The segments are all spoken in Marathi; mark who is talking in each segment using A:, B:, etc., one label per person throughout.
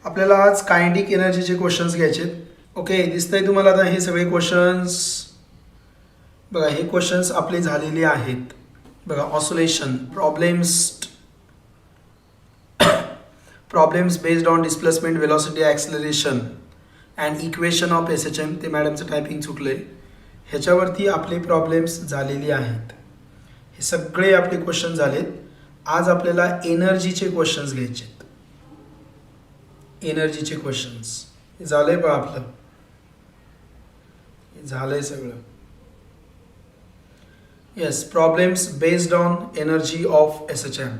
A: आपल्याला आज कायनेटिक एनर्जीचे क्वेश्चन्स घ्यायचे आहेत. ओके, दिसतंय तुम्हाला आता हे सगळे क्वेश्चन्स. बघा, हे क्वेश्चन्स आपले झालेले आहेत. बघा, oscillation problems based on displacement, velocity, acceleration and equation of SHM. ते मॅडमचं टायपिंग चुकलं आहे. ह्याच्यावरती आपले प्रॉब्लेम्स झालेले आहेत. हे सगळे आपले क्वेश्चन झालेत. आज आपल्याला एनर्जीचे क्वेश्चन्स घ्यायचे आहेत. एनर्जीचे क्वेश्चन्स झालंय बघा, आपलं झालंय सगळं. Yes, problems based on energy of SHM.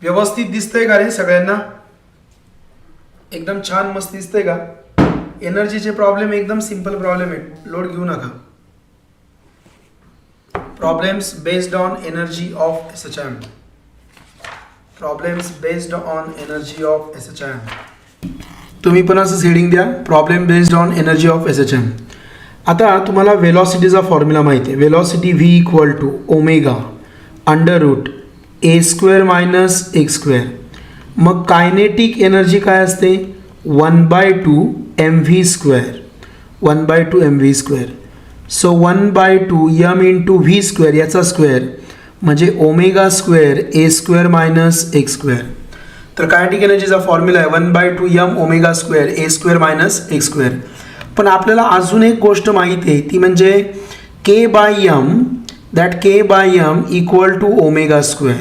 A: व्यवस्थित दिसतंय का रे सगळ्यांना? एकदम छान मस्त दिसतंय का? एनर्जीचे प्रॉब्लेम एकदम सिंपल प्रॉब्लेम आहेत, लोड घेऊ नका. Problems based on energy of SHM. Problems based on energy of SHM. तुम्ही पण असं हेडिंग द्या, problem based on energy of SHM. आता तुम्हाला वेलॉसिटीचा फॉर्म्युला माहिती आहे. Velocity V equal to omega under root A² minus x². मग कायनेटिक एनर्जी काय असते? 1/2 mv². 1/2 mv². So 1/2 m into v², याचा स्क्वेअर म्हणजे ओमेगा² A² मायनस x². तर कायनेटिक एनर्जीचा फॉर्म्युला आहे 1/2 m omega A² minus x². पण आपल्याला अजून एक गोष्ट माहिती आहे, ती म्हणजे k/m. That k/m equal to omega.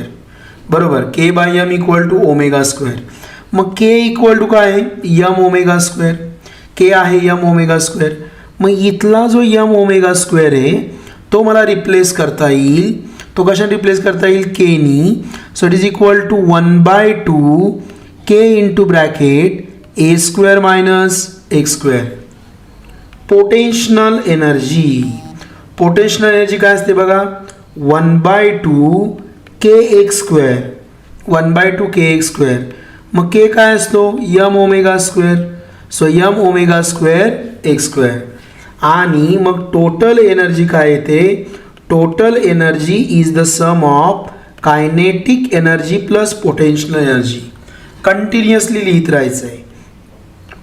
A: बरोबर, k/m इक्वल टू ओमेगा². मग k इक्वल टू काय आहे? m ओमेगा². k आहे m ओमेगा². मग इथला जो m ओमेगा² आहे तो मला रिप्लेस करता येईल. तो कशाने रिप्लेस करता येईल? k नी. So it is equal to 1/2 k into bracket A² minus x². Potential energy. Potential energy काय असते बघा? 1/2 kx². 1/2 kx². मग k काय असतो? m omega. So m omega x². आणि मग टोटल एनर्जी काय येते? Total energy is the sum of kinetic energy plus potential energy. Continuously लिहित राहायचं आहे.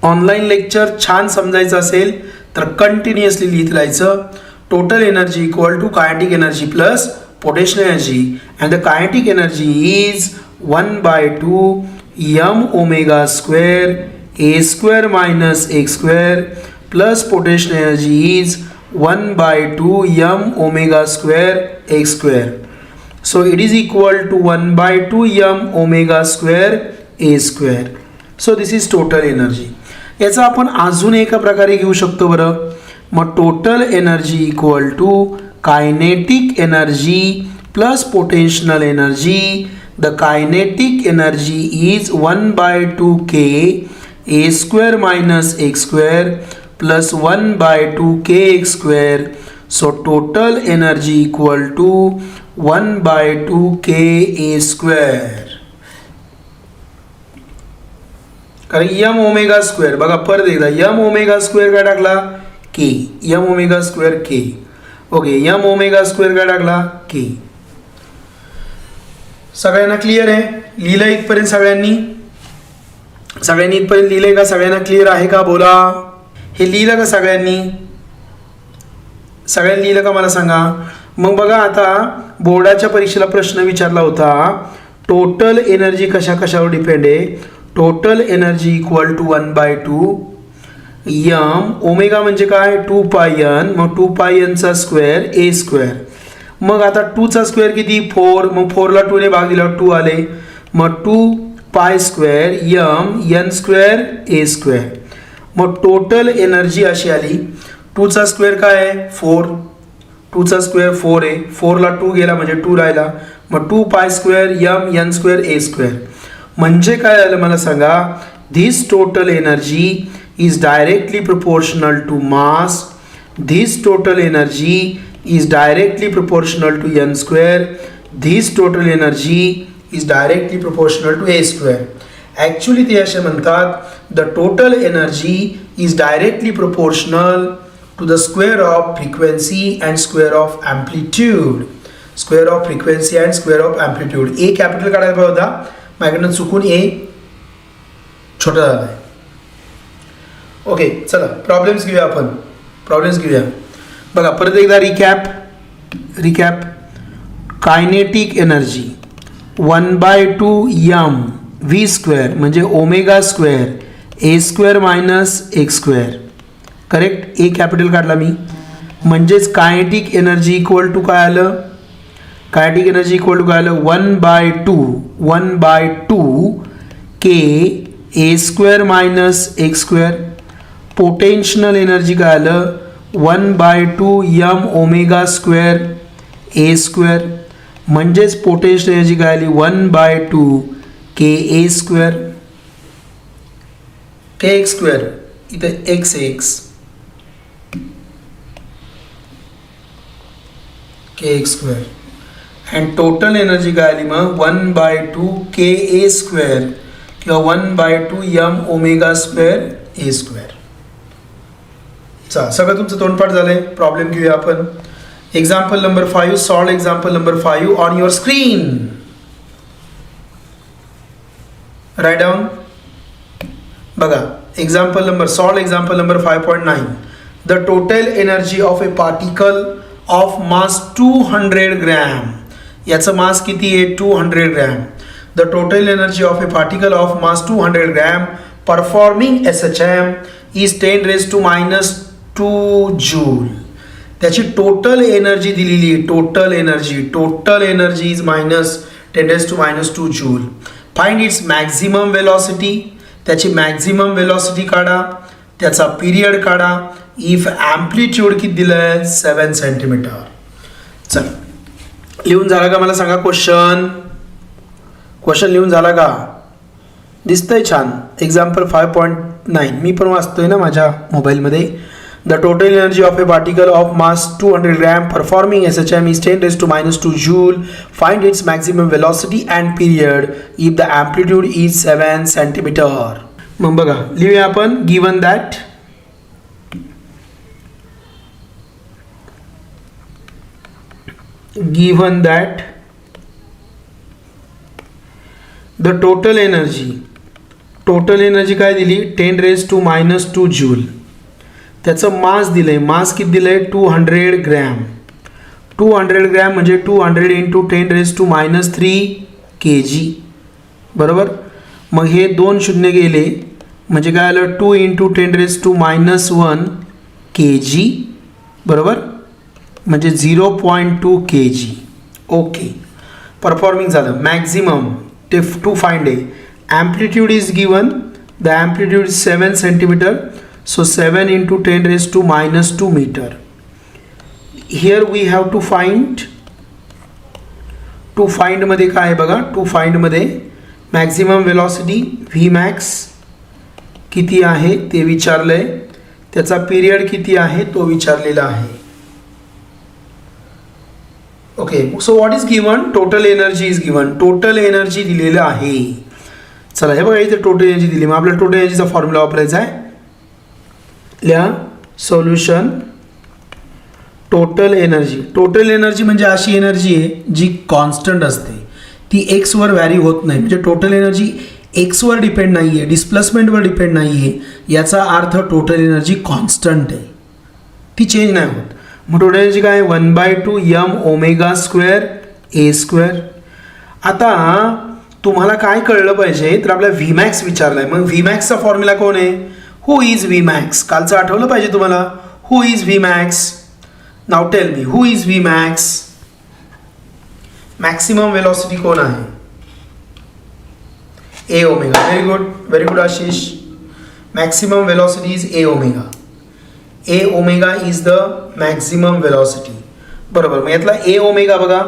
A: ऑनलाईन लेक्चर छान समजायचं असेल तर कंटिन्युअसली लिहित राहायचं. Total energy equal to kinetic energy plus potential energy, and the kinetic energy is 1/2 m omega A² minus x² plus potential energy is 1/2 m omega x². So it is equal to 1/2 m omega A². So this is total energy. याचा आपण अजून एका प्रकारे घेऊ शकतो बरं. मग total energy equal to kinetic energy plus potential energy. The kinetic energy is 1/2 k A² minus x² plus 1/2 kx². So total energy equal to 1/2 ka². कारण m ओमेगा² बघा, परत एकदा m ओमेगा² काय टाकला? k. m ओमेगा² k. Okay, m ओमेगा² काय टाकला? k. सगळ्यांना क्लिअर आहे? लिहिलं इथपर्यंत सगळ्यांनी? सगळ्यांनी इथपर्यंत लिहिलंय का? सगळ्यांना क्लिअर आहे का? बोला. हे लिहिलं का सगळ्यांनी? सगळ्यांनी लिहिलं का मला सांगा. मग बघा, आता बोर्डाच्या परीक्षेला प्रश्न विचारला होता, टोटल एनर्जी कशा कशावर डिपेंड आहे? Total energy equal to 1/2 m. Omega म्हणजे काय? 2πn. मग 2πnचा स्क्वेअर A². मग आता 2चा स्क्वेअर किती? 4. मग 4ला 2ने भाग दिल्यावर 2 आले. मग 2π² m n² A². मग टोटल एनर्जी अशी आली. 2चा स्क्वेअर काय आहे? 4. 2चा स्क्वेअर 4 आहे. 4ला 2 गेला म्हणजे 2 राहिला. मग 2π² m n² A². म्हणजे काय आलं मला सांगा? This total energy is directly proportional to mass. This total energy is directly proportional to n². This total energy is directly proportional to A². Actually ते असे म्हणतात, the total energy is directly proportional to the square of frequency and square of amplitude. Square of frequency and square of amplitude. A capital काढायला पाहिजे होता, माझ्याकडनं चुकून ए छोटा झाला आहे. ओके, चला प्रॉब्लेम्स घेऊया आपण. बघा परत एकदा recap. Kinetic energy 1/2 m v² म्हणजे omega square a² minus x². Correct. A capital काढला मी. म्हणजेच कायनेटिक एनर्जी इक्वल टू काय आलं? 1/2 k a² minus x². Potential energy काय आलं? 1/2 m ओमेगा स्क्वेअर a². म्हणजेच पोटेन्शियल एनर्जी काय आली? 1/2 k a². kx² इथे x kx² and total energy काय आली मग? 1/2 k a² किंवा 1/2 m ओमेगा स्क्वेअर a². सगळं तुमचं तोंडपाठ झालंय. प्रॉब्लेम घेऊया आपण. Example number 5. Solve example number 5 on your screen. Write down. बघा solve example number 5.9. The total energy of a particle of mass 200 gram. याचं मास किती आहे? 200 gram. The total energy of a particle of mass 200 gram performing SHM is 10⁻² joule. त्याची टोटल एनर्जी दिलेली आहे. Total energy is -10⁻² joule. Find its maximum velocity. त्याची मॅक्झिमम वेलॉसिटी काढा. त्याचा पिरियड काढा. इफ ॲम्प्लिट्यूड किती दिलं आहे? 7 सेंटीमीटर. चल लिहून झाला का? मला सांगा. क्वेश्चन लिहून झाला का? दिसतंय छान. एक्झाम्पल 5.9 मी पण वाचतोय ना माझ्या मोबाईलमध्ये. The total energy of a particle of mass 200 gram performing SHM is 10⁻² joule. Find its maximum velocity and period if the amplitude is 7 centimetre. मग बघा लिहूया आपण. Given that the total energy काय दिली? 10⁻² जूल. त्याचं मास दिलंय. मास किती दिलंय? 200 ग्रॅम. 200 ग्रॅम म्हणजे 200 × 10⁻³ kg. बरोबर. मग हे 2 शून्य गेले म्हणजे काय आलं? 2 × 10⁻⁻1 kg. बरोबर. म्हणजे 0.2 kg. ओके. परफॉर्मिंग झालं. Maximum to find a amplitude is given. The amplitude is 7 centimeter. So 7 × 10⁻² meter. Here we have to find. To find मध्ये काय आहे बघा? To find मध्ये मॅक्झिमम वेलॉसिटी Vmax किती आहे ते विचारलंय. त्याचा पिरियड किती आहे तो विचारलेला आहे. Okay. So what is given? Total energy is given. Total energy दिलेलं आहे. चला हे बघा इथे टोटल एनर्जी दिली. मग आपल्याला टोटल एनर्जीचा फॉर्म्युला वापरायचा आहे. लिहा. सोल्युशन. टोटल एनर्जी म्हणजे अशी एनर्जी आहे जी कॉन्स्टंट असते. ती एक्सवर व्हॅरी होत नाही. म्हणजे टोटल एनर्जी एक्सवर डिपेंड नाही आहे, डिस्प्लेसमेंटवर डिपेंड नाही आहे. याचा अर्थ टोटल एनर्जी कॉन्स्टंट आहे, ती चेंज नाही होत. मग टोटल एनर्जी काय? 1/2 m ओमेगा स्क्वेअर a². आता तुम्हाला काय कळलं पाहिजे तर आपला Vmax विचारलाय. मग Vmaxचा फॉर्म्युला कोण आहे? Who is Vmax? कालचं आठवलं पाहिजे तुम्हाला. Who is Vmax? नाव tell me. Who is Vmax? Maximum velocity कोण आहे? a omega. Very good Ashish. Maximum velocity is a omega. a omega is the maximum velocity. बरोबर. मग यातला a ओमेगा बघा.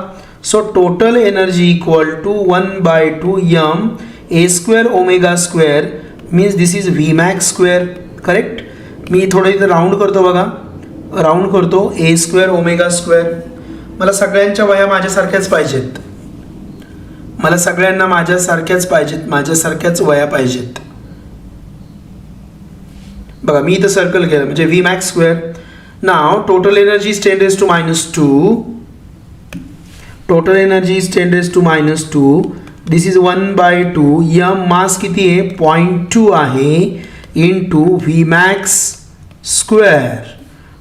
A: So total energy equal to 1/2 m a² omega square means this is Vmax square. Correct. मी थोडं इथं राऊंड करतो बघा. राऊंड करतो. a² omega square. मला सगळ्यांच्या वया माझ्यासारख्याच पाहिजेत. माझ्यासारख्याच वया पाहिजेत. बघा मी इथं सर्कल केलं म्हणजे Vmax स्क्वेअर. नाव total energy is 10⁻². Total energy is 10⁻². This is 1/2. M mass किती आहे 0.2 आहे into V max square.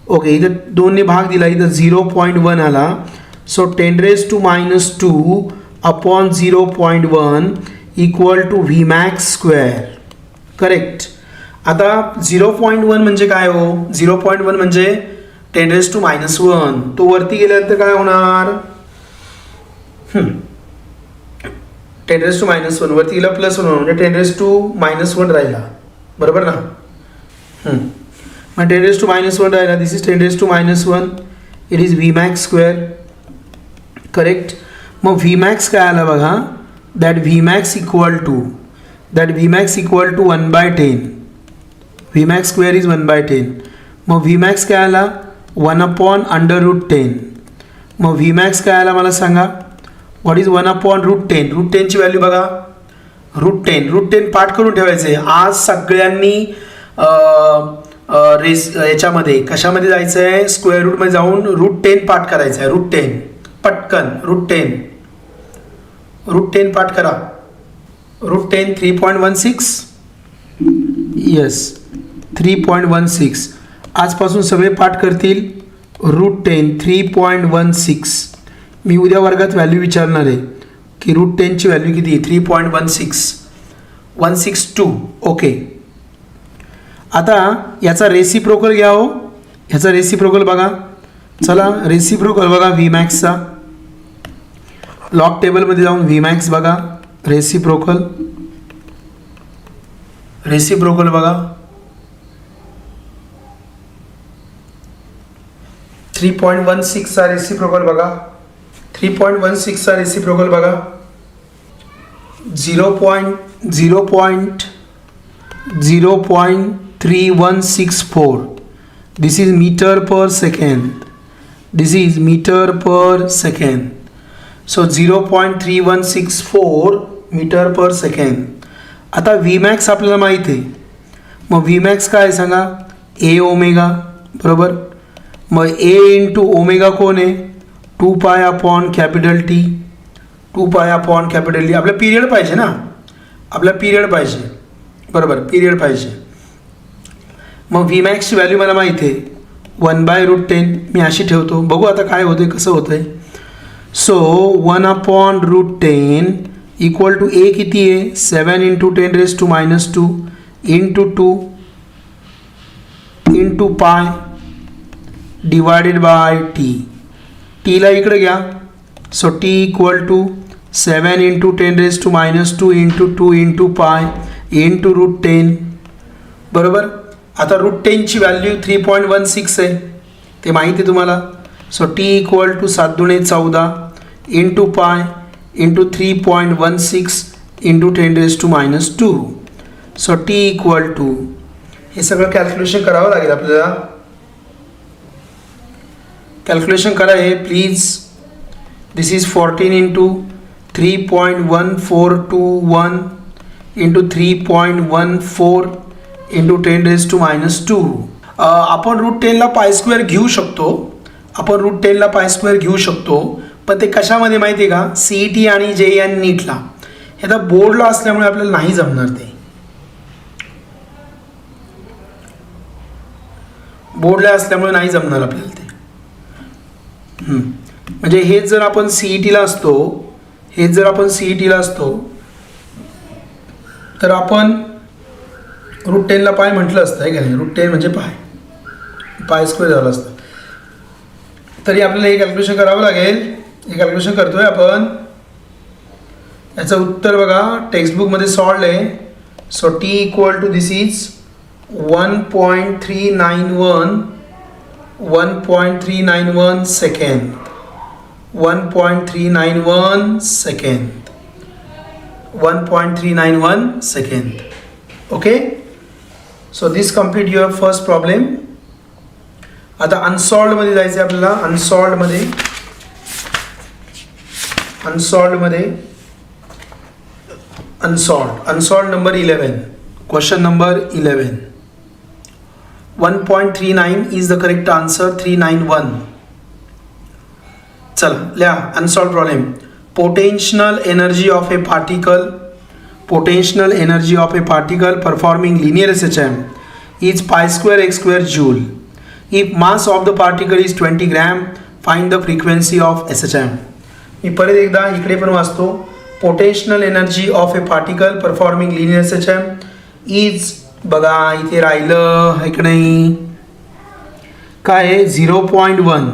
A: Okay, इथं 2ने भाग दिला, इथं 0.1 आला. So 10⁻² upon 0.1 equal to V max square. Correct. आता 0.1 म्हणजे काय हो? 0.1 म्हणजे 10⁻1. तो वरती गेल्यानंतर काय होणार? 10⁻1 वरती गेला प्लस 1 म्हणजे 10⁻1 राहिला. बरोबर ना? मग 10⁻1 राहिला. This is 10⁻1. It is V max square. Correct. मग व्ही मॅक्स काय आला बघा. That V max equal to 1/10. V max square is 1/10. मग व्ही मॅक्स काय आला 1/√10. मग व्ही मॅक्स काय आला मला सांगा. What is 1/√10? √10 ची व्हॅल्यू बघा. √10 पाठ करून ठेवायचं आहे. आज सगळ्यांनी याच्यामध्ये कशामध्ये जायचं आहे? स्क्वेअर रूटमध्ये जाऊन √10 पाठ करायचं आहे. √10 पटकन. √10 पाठ करा. √10 3.16. येस 3.16. आजपासून सगळे पाठ करतील. √10 3.16. मी उद्या वर्गात व्हॅल्यू विचारणार आहे की √10 ची व्हॅल्यू किती? 3.16. 162. ओके. आता याचा रेसिप्रोकल घ्या हो. ह्याचा रेसिप्रोकल बघा. चला रेसिप्रोकल बघा व्ही मॅक्सचा. लॉग टेबलमध्ये जाऊन व्ही मॅक्स बघा. रेसिप्रोकल बघा. 3.16 चा रेसिप्रोकल बघा. 3.16 चा रेसिप्रोकल बघा. 0.3164. This is metre per second. So 0.3164 metre per second. आता व्ही मॅक्स आपल्याला माहिती आहे. मग व्ही मॅक्स काय सांगा? A omega. बरोबर. मग ए इंटू ओमेगा कोण आहे? 2π upon capital T. 2π upon capital T. आपला पिरियड पाहिजे ना. बरोबर पिरियड पाहिजे. मग व्ही मॅक्सची व्हॅल्यू मला माहिती आहे 1/√10. मी अशी ठेवतो. बघू आता काय होतं कसं होतं आहे. सो 1/√10 इक्वल टू ए किती आहे? 7 into 10⁻² into 2 into pi divided by T. टीला इकडे घ्या. So T equal to 7 into 10⁻² into 2 into pi into √10. बरोबर. आता √10 ची व्हॅल्यू 3.16 आहे ते माहिती आहे तुम्हाला. So T equal to 7×14 into pi into 3.16 into 10⁻². So T equal to हे सगळं कॅल्क्युलेशन करावं लागेल आपल्याला. कॅल्क्युलेशन करा हे please. This is 14 into 3.1421 into 3.14 into 10⁻². आपण √10ला π² घेऊ शकतो. पण ते कशामध्ये माहिती आहे का? CET आणि JEE नीटला. हे तर बोर्डला असल्यामुळे आपल्याला नाही जमणार. ते बोर्डला असल्यामुळे नाही जमणार आपल्याला ते. म्हणजे हेच जर आपण CETला असतो तर आपण √10ला π म्हटलं असतं आहे का नाही. √10 म्हणजे π² झालं असतं. तरी आपल्याला हे कॅल्क्युलेशन करावं लागेल. हे कॅल्क्युलेशन करतोय आपण. याचं उत्तर बघा टेक्स्टबुकमध्ये सॉल्व आहे. So T equal to this is 1.391 second. 1.391 second. Okay. So this complete your first problem. आता अनसॉल्वमध्ये जायचं आहे आपल्याला. Unsolved number 11. Question number 11. 1.39 is the correct answer. 391. चला लिहा unsolved problem. potential energy of a particle performing linear SHM is pi square x square joule. If mass of the particle is 20 gram, find the frequency of SHM. मी परत एकदा इकडे पण वाचतो. Potential energy of a particle performing linear SHM is, बघा इथे राहिलं आहे की नाही, काय आहे 0.1,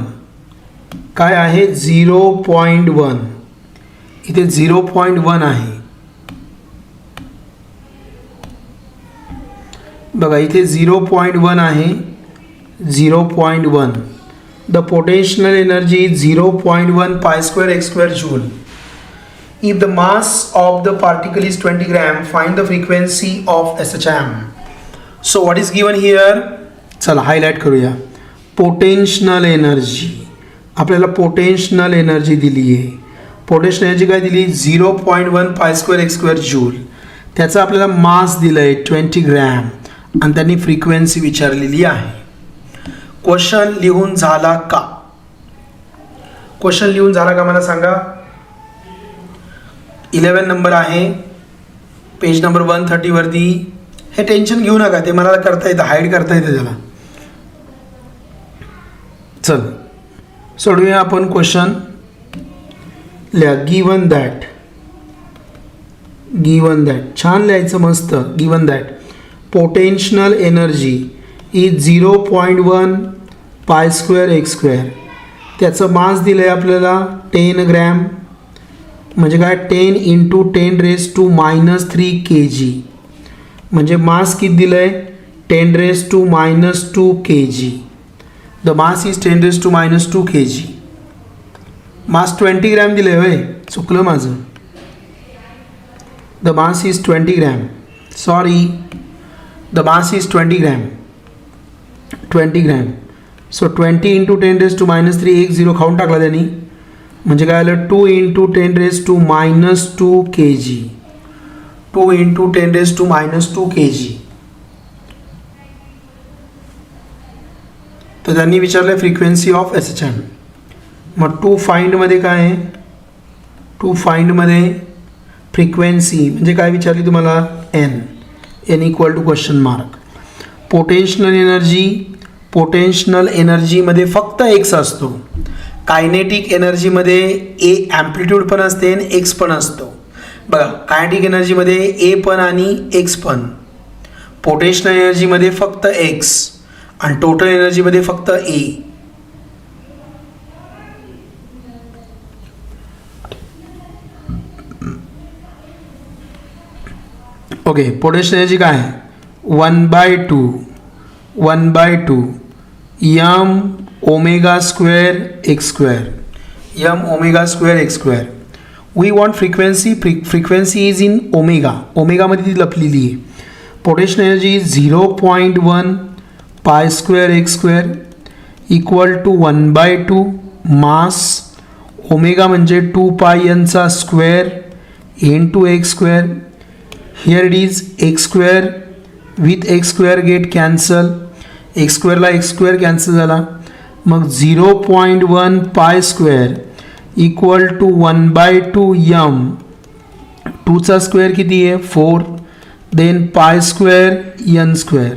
A: काय आहे 0.1, इथे 0.1 आहे, बघा इथे 0.1 आहे, 0.1. The potential energy is 0.1 pi square x square joule. If the mass of the particle is 20 gram, find the frequency of SHM. So what is given here? चला हायलाइट करूया. पोटेन्शियल एनर्जी, आपल्याला पोटेन्शियल एनर्जी दिली आहे. पोटेन्शियल एनर्जी काय दिली? 0.1 pi square x square joule. त्याचा आपल्याला मास दिलं आहे 20 ग्रॅम आणि त्यांनी फ्रिक्वेन्सी विचारलेली आहे. क्वेश्चन लिहून झाला का? क्वेश्चन लिहून झाला का मला सांगा. 11 नंबर आहे, पेज नंबर 130 वरती. हे टेन्शन घेऊ नका, ते मला करता येतं, हाईड करता येतं त्याला. चल सोडूया आपण क्वेश्चन. लिहा गिवन दॅट, गिवन दॅट, छान लिहायचं मस्त. Given that potential energy is 0.1 pi square x square. त्याचं मास दिलं आहे आपल्याला 10 ग्रॅम, म्हणजे काय 10 × 10⁻³ kg. म्हणजे मास किती दिलं आहे 10⁻² kg. The mass is 10⁻² kg. Mass 20 gram दिलं आहे होय, चुकलं माझं. The mass is 20 gram, sorry, the mass is 20 gram. 20 gram. So 20 × 10⁻³ एक 0 खाऊन टाकला त्यांनी, म्हणजे काय आलं 2 × 10⁻² kg. 2 × 10⁻² kg. तर त्यांनी विचारलं फ्रिक्वेन्सी ऑफ SHM. मग टू फाइंडमध्ये काय आहे? टू फाइंडमध्ये फ्रिक्वेन्सी म्हणजे काय विचारली तुम्हाला? n = question mark. Potential energy, potential एनर्जीमध्ये फक्त x असतो. कायनेटिक एनर्जीमध्ये ए ॲम्प्लिट्यूड पण असते आणि एक्स पण असतो. बघा कायनेटिक एनर्जीमध्ये ए पण आणि एक्स पण. पोटेन्शियल एनर्जीमध्ये फक्त एक्स आणि टोटल एनर्जीमध्ये फक्त ए. ओके, पोटेन्शियल एनर्जी काय आहे? 1/2 m ω² x², m ω² x². We want frequency. Frequency is in omega. ओमेगामध्ये ती लपलेली आहे. Potential energy is 0.1 pi square x² equal to 1/2 mass. Omega म्हणजे 2πn² into x². Here it is x² with x² get cancel. x² ला x² कॅन्सल झाला. मग 0.1 pi square equal to 1/2 m. 2चा स्क्वेअर किती आहे? 4. Then pi square n².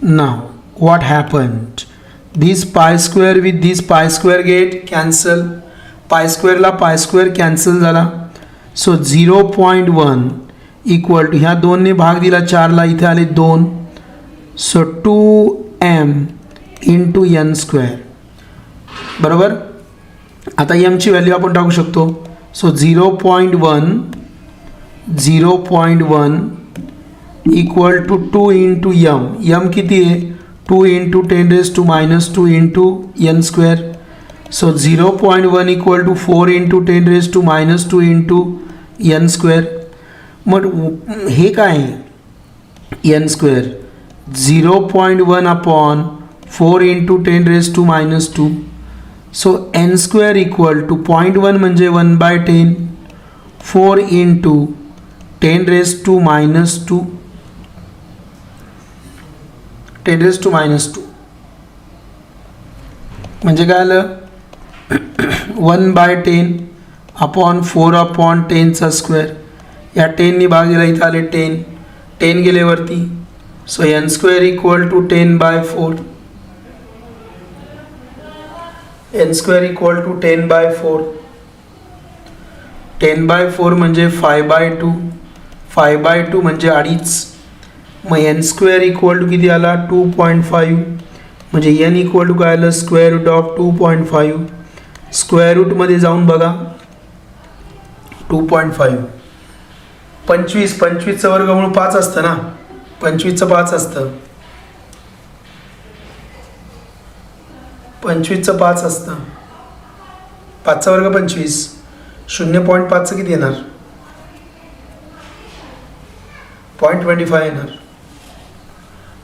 A: Now what happened? This pi square with this pi square get cancel. Pi स्क्वेअरला पाय स्क्वेअर कॅन्सल झाला. सो 0.1 इक्वल टू, ह्या 2ने भाग दिला 4ला, इथे आले 2. So 2m into n². बरोबर. आता एमची व्हॅल्यू आपण टाकू शकतो. So 0.1 equal to 2 into m. m किती आहे? 2 × 10⁻² into n². So 0.1 equal to 4 × 10⁻² into n². मग हे काय आहे? n². 0.1 upon 4 × 10⁻². So n² equal to 0.1 म्हणजे 1/10. 4 × 10⁻². 10⁻² म्हणजे काय आलं? 1/10 अपॉन 4/10चा स्क्वेअर. या 10नी भाग दिला, इथं आले 10 गेले वरती. So n square equal to 10/4. n square equal to 10/4. 10/4 म्हणजे 5/2. 5/2 म्हणजे 2.5. मग n स्क्वेअर इक्वल टू किती आला? 2.5. म्हणजे n इक्वल टू काय आलं? Square root of 2.5. स्क्वेअर रूटमध्ये जाऊन बघा. 2.5 25चं वर्गमूळ 5 असतं ना. 25चं 5 असतं. 25चं 5 असतं. 5चा वर्ग 25. 0.5चं किती येणार? 0.25 येणार.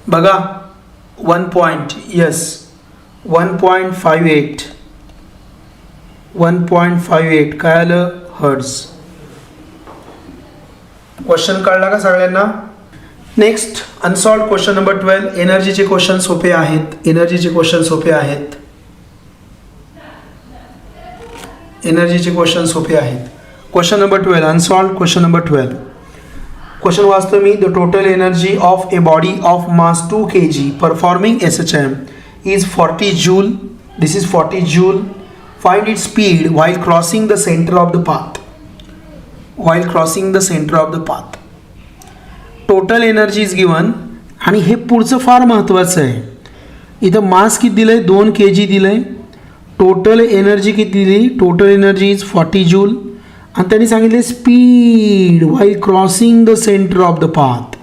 A: बघा 1 पॉईंट. यस 1.58. 1.58 काय आलं? हर्ट्ज. क्वेश्चन कळला का सगळ्यांना? Next unsolved question number 12. एनर्जीचे क्वेश्चन सोपे आहेत. एनर्जीचे क्वेश्चन सोपे आहेत. एनर्जीचे क्वेश्चन सोपे आहेत. Question number 12 unsolved question number 12. Question वाचतो मी. The total energy of a body of mass 2 kg performing SHM is 40 joule. This is 40 joule. Find its speed while crossing the centre of the path. while crossing the centre of the path. Total energy is given. आणि हे पुढचं फार महत्त्वाचं आहे. इथं मास किती दिलं आहे? 2 kg दिलं आहे. टोटल एनर्जी किती दिली? Total energy is 40 joule. आणि त्यांनी सांगितले speed while crossing the centre of the path.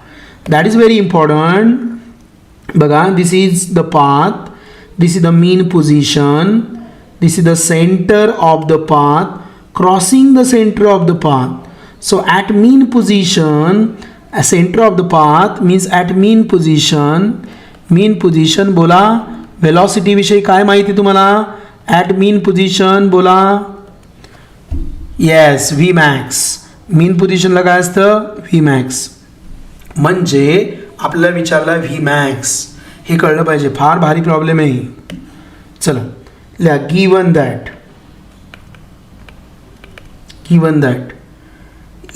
A: That is very important. बघा this is the path. This is the mean position. This is the centre of the path. Crossing the centre of the path. So at mean position centre of the path means at mean position. Mean position बोला. वेलॉसिटी विषयी काय माहिती तुम्हाला? ॲट मीन पोझिशन बोला. Yes V max. मीन पोझिशनला काय असतं? V max. म्हणजे आपल्याला विचारला व्ही मॅक्स. हे कळलं पाहिजे. फार भारी प्रॉब्लेम आहे. चला लिहा. Given that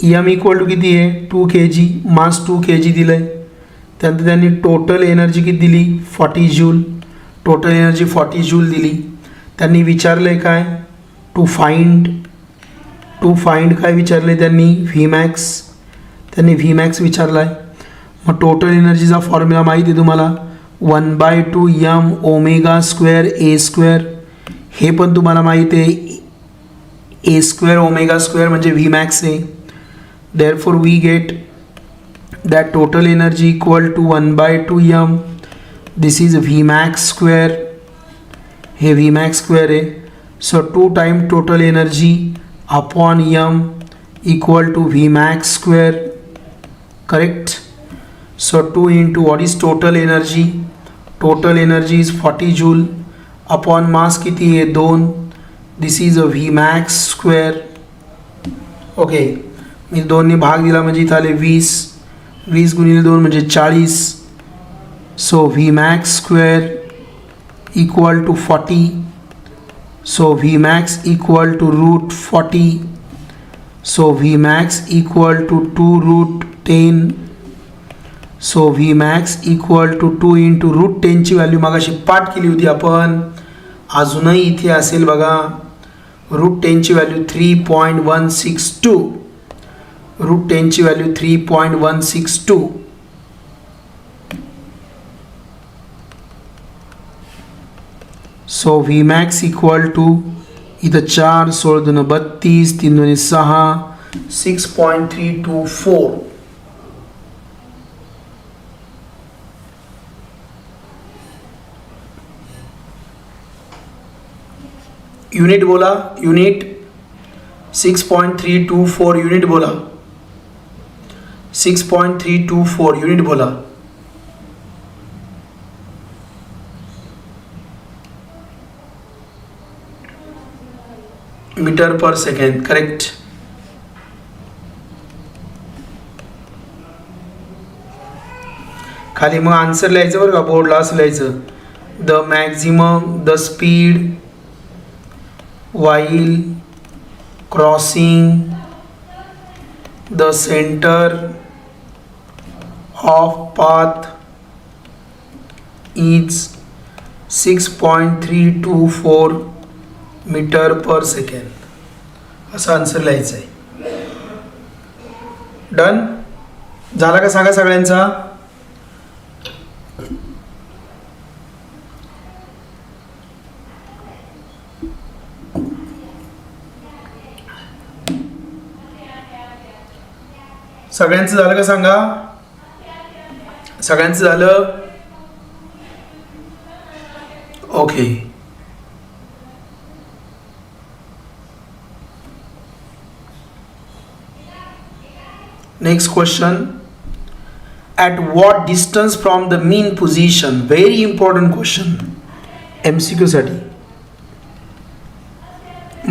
A: M equal to किती आहे? 2 kg. मास 2 kg दिलं आहे. त्यानंतर त्यांनी टोटल एनर्जी किती दिली? 40 जूल. टोटल एनर्जी 40 जूल दिली. त्यांनी विचारलं आहे काय? टू फाइंड काय विचारलं आहे त्यांनी? V max. त्यांनी व्ही मॅक्स विचारला आहे. मग टोटल एनर्जीचा फॉर्म्युला माहिती आहे तुम्हाला? 1/2 m omega square A square. हे पण तुम्हाला माहिती आहे. ए स्क्वेअर ओमेगा स्क्वेअर म्हणजे व्ही मॅक्स आहे. Therefore we get that total energy equal to 1/2 m. This is V max square. हे व्ही मॅक्स स्क्वेअर आहे. So 2 time total energy upon m equal to V max square. Correct. So 2 into what is total energy? Total energy is 40 joule upon mass किती आहे? 2. This is a V max square. Okay. मी 2ने भाग दिला म्हणजे इथं आले 20. 20 गुणिले 2 म्हणजे 40. So V max square equal to 40. So V max equal to root 40. So V max equal to 2 root 10. So V max equal to 2 into root 10ची व्हॅल्यू मागाशी पाठ केली होती आपण. अजूनही इथे असेल बघा. रूट 10ची व्हॅल्यू 3.162. रूट 10ची value 3.162. So V max equal to इथं 4 16 2 32 3 2 6 6.324. युनिट बोला. युनिट 6.324 युनिट बोला. 6.324 युनिट बोला. Metre per second. करेक्ट. खाली मग आन्सर लिहायचं बरं का. बोर्डला असं लिहायचं. The maximum the speed while crossing the centre of path is 6.324 metre per second, असा आन्सर लिहायचा आहे. डन झाला का सांगा सगळ्यांचा. सगळ्यांचं झालं का सांगा. सगळ्यांचं झालं. Okay. Next question. at what distance from the mean position, very important question, MCQ साठी,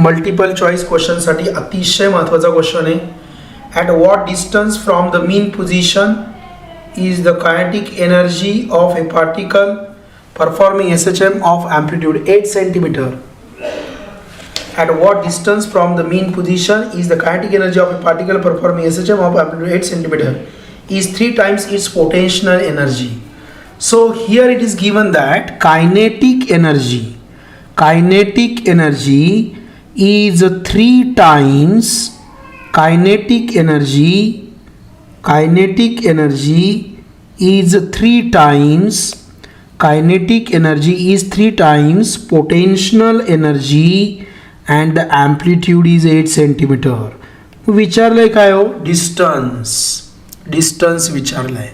A: मल्टिपल चॉईस क्वेश्चन साठी अतिशय महत्त्वाचा क्वेश्चन आहे. at what distance from the mean position is the kinetic energy of a particle performing SHM of amplitude 8 centimeter. At what distance from the mean position is the kinetic energy of a particle performing SHM of amplitude 8 centimeter is 3 times its potential energy. So here it is given that kinetic energy is 3 times kinetic energy is 3 times potential energy and the amplitude is 8 centimeter. विचारलंय काय हो. डिस्टन्स विचारलंय.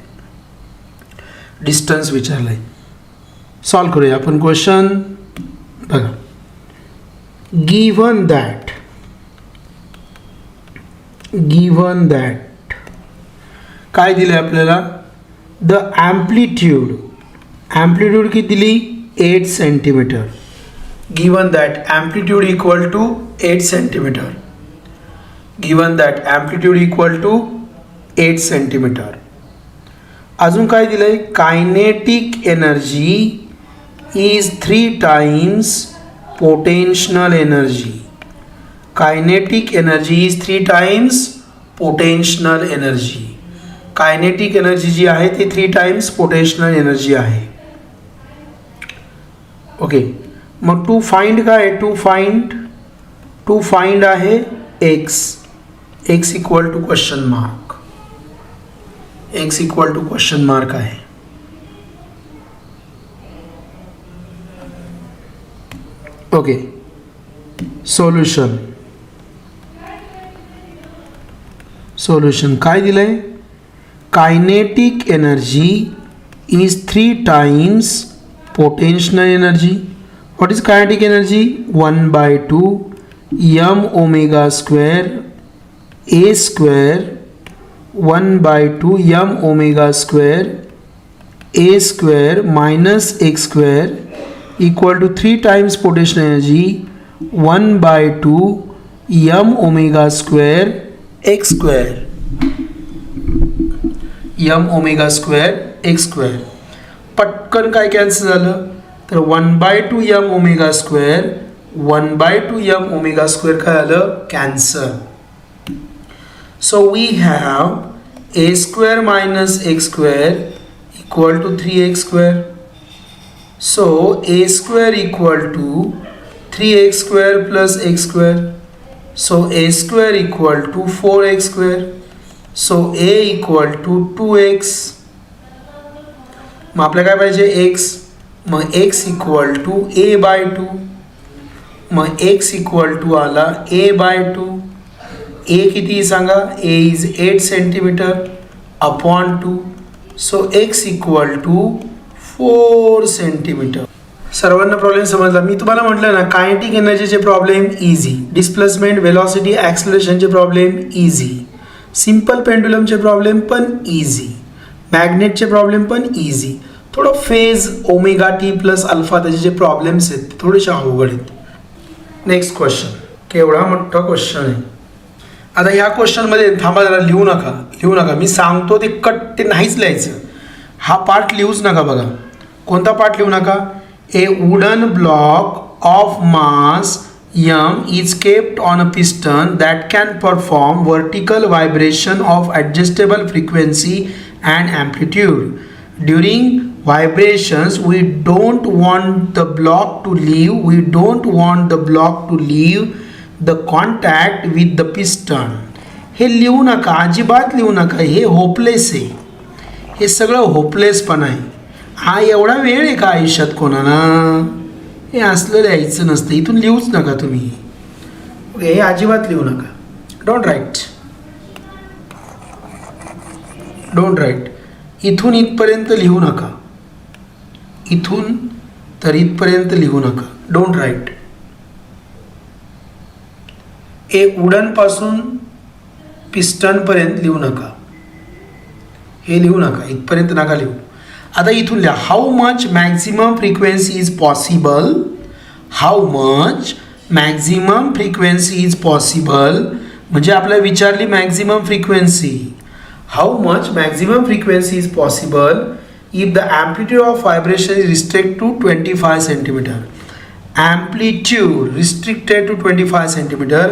A: सॉल्व करूया आपण क्वेश्चन. बघा, गिव्हन दॅट काय दिलंय आपल्याला. द amplitude किती दिली 8 centimetre. Given that amplitude equal to 8 centimetre. अजून काय दिलंय. Kinetic energy is 3 times potential energy. Kinetic energy is 3 times potential energy. Kinetic energy जी आहे ती 3 टाइम्स पोटेन्शियल एनर्जी आहे. ओके. मग टू फाइंड काय. टू फाइंड आहे X equal to question mark. आहे. ओके. सोल्युशन काय दिलंय. Kinetic energy is 3 times potential energy. What is kinetic energy. 1/2 m omega square a square 1/2 m omega square a square minus x square equal to 3 times potential energy 1/2 m omega square x square x square. पटकन काय कॅन्सल झालं तर 1/2 m omega square 1/2 m omega square काय आलं cancel. So we have a square minus x square equal to 3x square. So a square equal to 3x square plus x square. So a square equal to 4x square. So a equal to 2x. मग आपल्याला काय पाहिजे x. मग x equal to a/2. मग x equal to आला a/2. a किती सांगा. a is 8 centimetre upon 2. So x equal to 4 centimetre. सर्वांना प्रॉब्लेम समजला. मी तुम्हाला म्हटलं ना कायनेटिक एनर्जीचे प्रॉब्लेम इझी, डिस्प्लेसमेंट वेलॉसिटी ॲक्सलरेशनचे प्रॉब्लेम इझी, सिम्पल पेंडुलमचे प्रॉब्लेम पण इझी, मॅग्नेटचे प्रॉब्लेम पण इझी. थोडं phase omega T plus alpha त्याचे जे प्रॉब्लेम्स आहेत थोडेसे अवघड आहेत. Next question. केवढा मोठा क्वेश्चन आहे. आता ह्या क्वेश्चनमध्ये थांबा जरा, लिहू नका. मी सांगतो ते कट, ते नाहीच लिहायचं. हा पार्ट लिहूच नका. बघा कोणता पार्ट लिहू नका. ए wooden block of mass M is kept on a piston that can perform vertical vibration of adjustable frequency and amplitude. During vibrations, we don't want the block to leave the contact with the piston. हे लिहू नका, अजिबात लिहू नका. हे होपलेस आहे, हे सगळं होपलेसपणा आहे. हा एवढा वेळ आहे का आयुष्यात कोणाला? हे असलं लिहायचं नसतं. इथून लिहूच नका तुम्ही. हे अजिबात लिहू नका. Don't write. इथून इथपर्यंत लिहू नका. इथून तर इथपर्यंत लिहू नका. Don't write. हे उडनपासून पिस्टनपर्यंत लिहू नका. हे लिहू नका, इथपर्यंत नका लिहू. आता इथून लिहा. How much maximum frequency is possible. How much maximum frequency is possible म्हणजे आपल्याला विचारली maximum frequency. How much maximum frequency is possible if the amplitude of vibration is restricted to 25 centimeter. Amplitude restricted to 25 centimeter.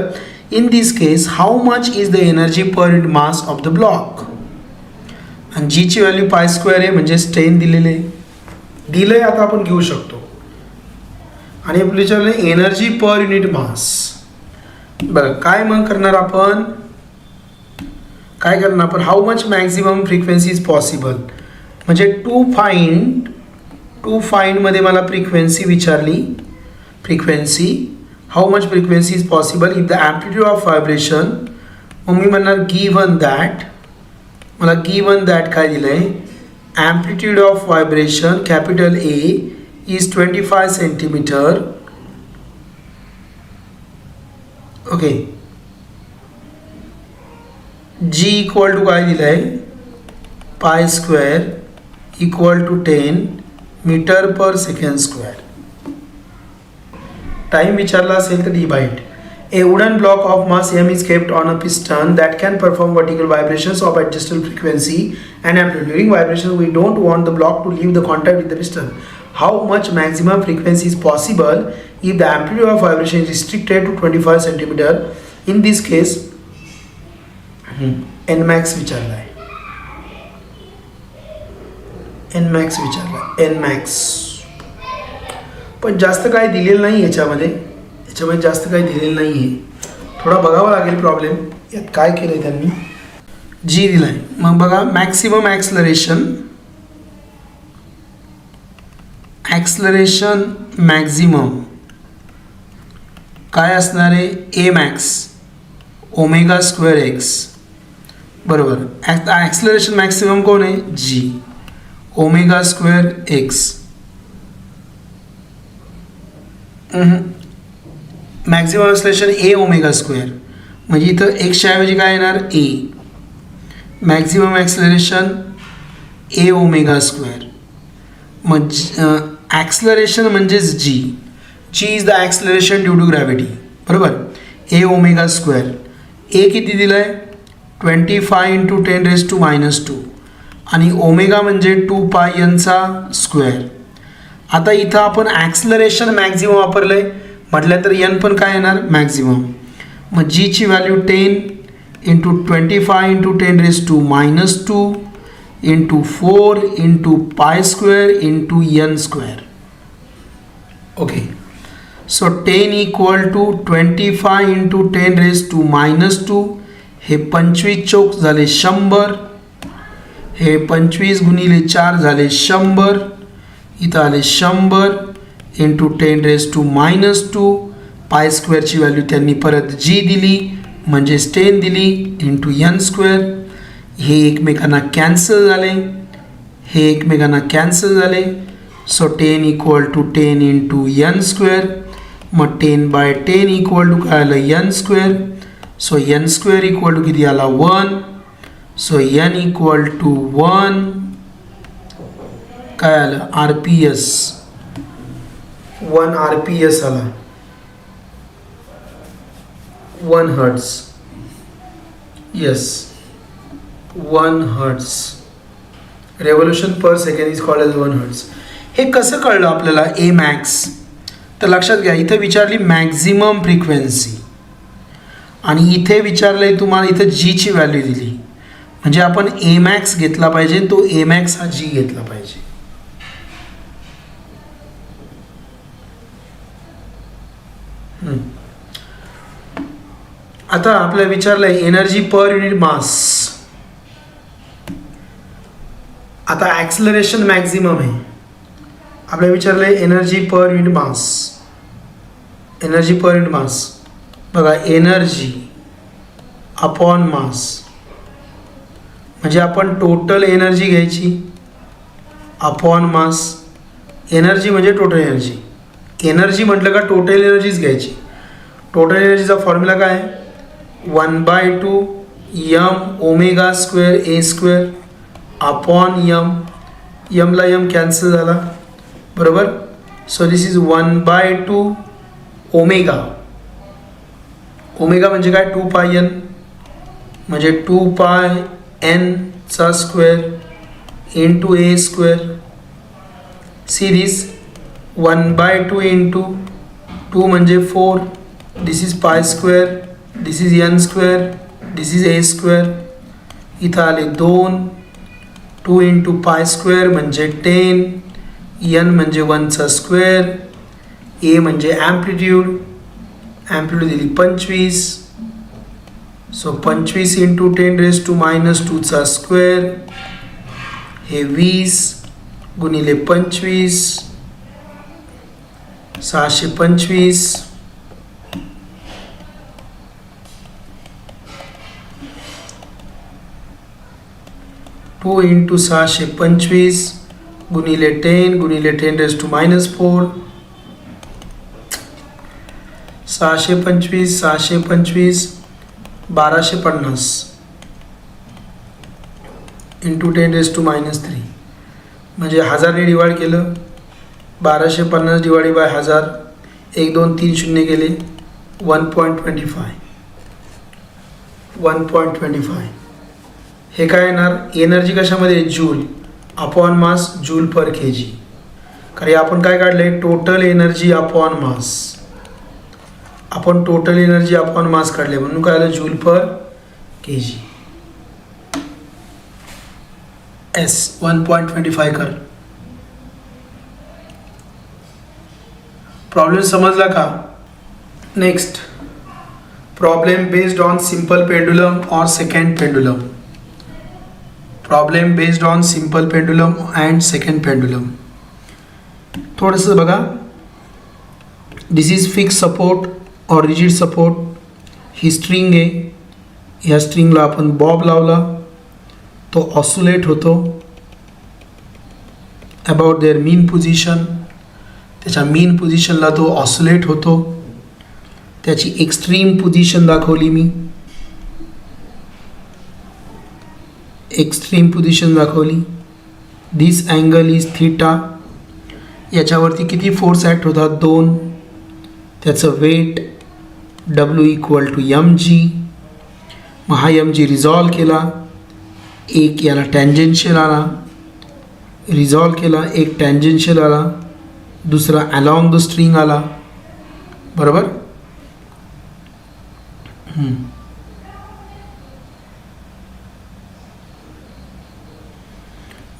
A: In this case, how much is the energy per unit mass of the block? आणि जी ची व्हॅल्यू पाय स्क्वेअर आहे म्हणजे 10 दिलेले दिलंय. आता आपण घेऊ शकतो. आणि आपलं विचारलं एनर्जी पर युनिट मास. बरं काय मग करणार आपण? How much maximum frequency is possible म्हणजे टू फाइंड मध्ये मला फ्रिक्वेन्सी विचारली. Frequency how much frequency is possible if the amplitude of vibration. मग मी म्हणणार गिव्हन दॅट. मला गिव्हन दॅट काय दिलंय? amplitude of vibration capital A is 25 centimetre. Okay. G equal to काय दिलंय? Pi square equal to 10 metre per second square. Time विचारला असेल तर divide. A wooden block of mass m is kept on a piston that can perform vertical vibrations of adjustable frequency and amplitude. During vibration, we don't want the block to leave the contact with the piston. How much maximum frequency is possible if the amplitude of vibration is restricted to 25 centimeter? In this case, nmax विचारला आहे. nmax पण जास्त काय दिलेलं नाही याच्यामध्ये जास्त काही दिलेलं नाही आहे. थोडा बघावा लागेल प्रॉब्लेम यात काय केलं आहे त्यांनी. जी दिलाय. मग बघा मॅक्सिमम ॲक्सलरेशन मॅक्झिमम काय असणार आहे? A max omega square X. बरोबर. ॲक्सलरेशन मॅक्सिमम कोण आहे? G omega square X. Maximum acceleration A omega square म्हणजे इथं एक्सच्या ऐवजी काय येणार? A. Maximum acceleration A omega square. मग ॲक्सलरेशन म्हणजेच g. Is the acceleration due to gravity. बरोबर. A omega square. ए किती दिलं आहे? 25 × 10⁻⁻² आणि ओमेगा म्हणजे 2 पाय एनचा स्क्वेअर. आता इथं आपण ॲक्सलरेशन मॅक्झिमम वापरलं आहे म्हटलं तर एन पण काय येणार? मॅक्झिमम. मग जीची value 10 × 25 × 10⁻² × 4 × π² × n². Okay. So 10 equal to 25 × 10⁻². हे 25 चौक झाले 100. हे 25 × 4 झाले 100. इथं आले 100 × 10⁻². π² व्हॅल्यू त्यांनी परत जी दिली म्हणजेच 10 दिली × n². हे एकमेकांना कॅन्सल झाले. So 10 equal to 10 × n². मग 10/10 इक्वल टू काय आलं? n². So n² equal to किती आला? 1. सो n इक्वल टू 1 काय आलं? RPS. 1 RPS आला. 1 hertz. Yes 1 hertz. Revolution per second is called as 1 hertz. हे कसं कळलं आपल्याला? ए मॅक्स तर लक्षात घ्या, इथे विचारली मॅक्झिमम फ्रिक्वेन्सी आणि इथे विचारलंय तुम्हाला, इथं जीची व्हॅल्यू दिली, म्हणजे आपण ए मॅक्स घेतला पाहिजे, तो ए मॅक्स हा जी घेतला पाहिजे. आता आपल्याला विचारलंय एनर्जी पर युनिट मास. आता ॲक्सलरेशन मॅक्झिमम आहे, आपल्याला विचारलंय एनर्जी पर युनिट मास. एनर्जी पर युनिट मास बघा, एनर्जी अपॉन मास, म्हणजे आपण टोटल एनर्जी घ्यायची अपॉन मास. एनर्जी म्हणजे टोटल एनर्जी, एनर्जी म्हटलं का टोटल एनर्जीच घ्यायची. टोटल एनर्जीचा फॉर्म्युला काय आहे, 1/2 m omega square A square upon m. यमला यम कॅन्सल झाला, बरोबर. So this is 1/2 omega. Omega म्हणजे काय, 2πn, म्हणजे 2πn चा square into A square. See this 1/2 into 2 म्हणजे 4, this is pi square, this is n square, this is A square. इथं आले 2, 2 इंटू पाय स्क्वेअर म्हणजे 10, n म्हणजे 1चा स्क्वेअर, ए म्हणजे ॲम्प्लिट्यूड, ॲम्प्लिट्यूड दिली 25. सो 25 इंटू 10⁻⁻² स्क्वेअर, हे 20 गुणिले 25, 625. 2 इंटू 625 गुणिले 10 गुणिले 10⁻⁴. 625 625 1250 इंटू 10⁻³ म्हणजे 1000 ने डिवाइड केलं, 1250 डिवाइड बाय 1000, 1 2 3 शून्य गेले, 1.25. 1.25 हे काय येणार, एनर्जी कशामध्ये, joule upon mass, joule per K G. कारण आपण काय काढले, टोटल एनर्जी अपॉन मास. आपण टोटल एनर्जी अपॉन मास काढले, म्हणून काय आलं, जूल पर के जी. एस 1.25 कर. प्रॉब्लेम समजला का. Next problem based on simple pendulum और second pendulum. Problem based on simple pendulum and second pendulum. थोडंसं बघा, दिस इज फिक्स सपोर्ट और रिजिड सपोर्ट. ही स्ट्रिंग आहे, या स्ट्रिंगला आपण बॉब लावला, तो ऑसुलेट होतो अबाउट देअर मीन पोझिशन. त्याच्या मीन पोझिशनला तो ऑसुलेट होतो. त्याची एक्स्ट्रीम पोझिशन दाखवली मी, एक्स्ट्रीम पोझिशन दाखवली. दिस अँगल इज थीटा. याच्यावरती किती फोर्स ॲक्ट होतात, 2. त्याचं वेट W = mg. मग हा mg रिझॉल्व केला, एक याला टँजेन्शियल आला, रिझॉल्व केला, एक टँजेन्शियल आला, दुसरा अलॉंग द स्ट्रिंग आला, बरोबर.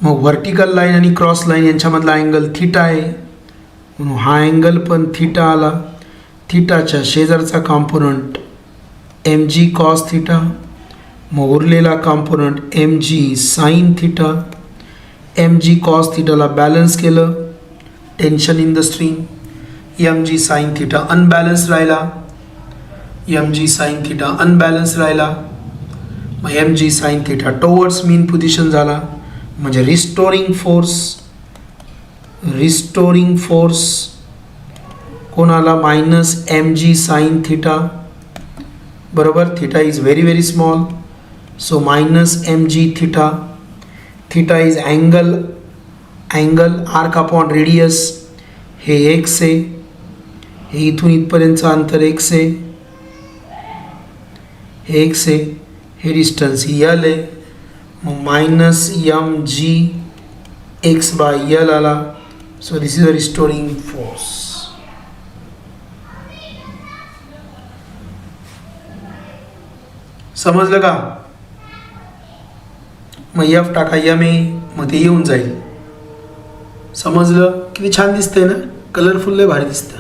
A: मग व्हर्टिकल लाईन आणि क्रॉस लाईन यांच्यामधला अँगल थीटा आहे, म्हणून हा अँगल पण थीटा आला. थीटाच्या शेजारचा कॉम्पोनंट mg कॉस थीटा, मग उरलेला component mg sine theta. mg cos थीटाला बॅलन्स केलं, tension in the string. mg sine theta unbalance राहिला, mg साइन थीटा अनबॅलन्स राहिला. मग mg sine theta towards mean position झाला, म्हणजे रिस्टोरिंग फोर्स. रिस्टोरिंग फोर्स कोणाला, -mg साइन थीटा, बरोबर. Theta is very very small, so -mg theta. Theta is angle, angle arc upon radius. हे x आहे, हे इथून इथपर्यंतचं अंतर x आहे, हे x आहे, हे डिस्टन्स ही l आहे. मग -mg x/l आला. So this is a restoring force. समजलं का? मग एफ टाका एम ए, मग ते येऊन जाईल. समजलं? किती छान दिसतंय ना, कलरफुल लय भारी दिसतं.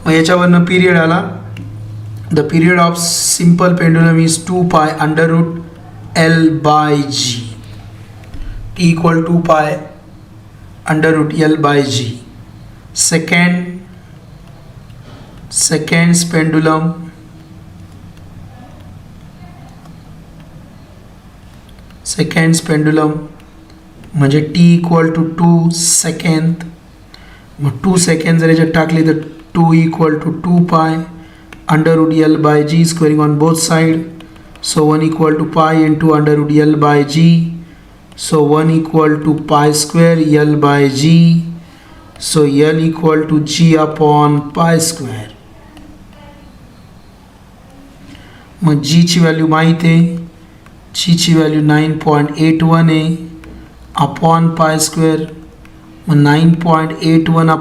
A: मग याच्यावरनं पिरियड आला. The period of simple pendulum is 2 pi under root L by G. T equal 2 pi under root L by G. Seconds pendulum म्हणजे टी इक्वल टू 2 सेकंद. मग 2 सेकंड जर याच्यात टाकली तर 2 equal to 2 pi under root L by G squaring on both side. So 1 equal to pi into under root L by G. So 1 equal to pi square L by G. So L equal to G upon pi square. मग जी ची व्हॅल्यू माहीत आहे. जी ची व्हॅल्यू 9.81 आहे अपॉन पाय स्क्वेअर. मग 9.81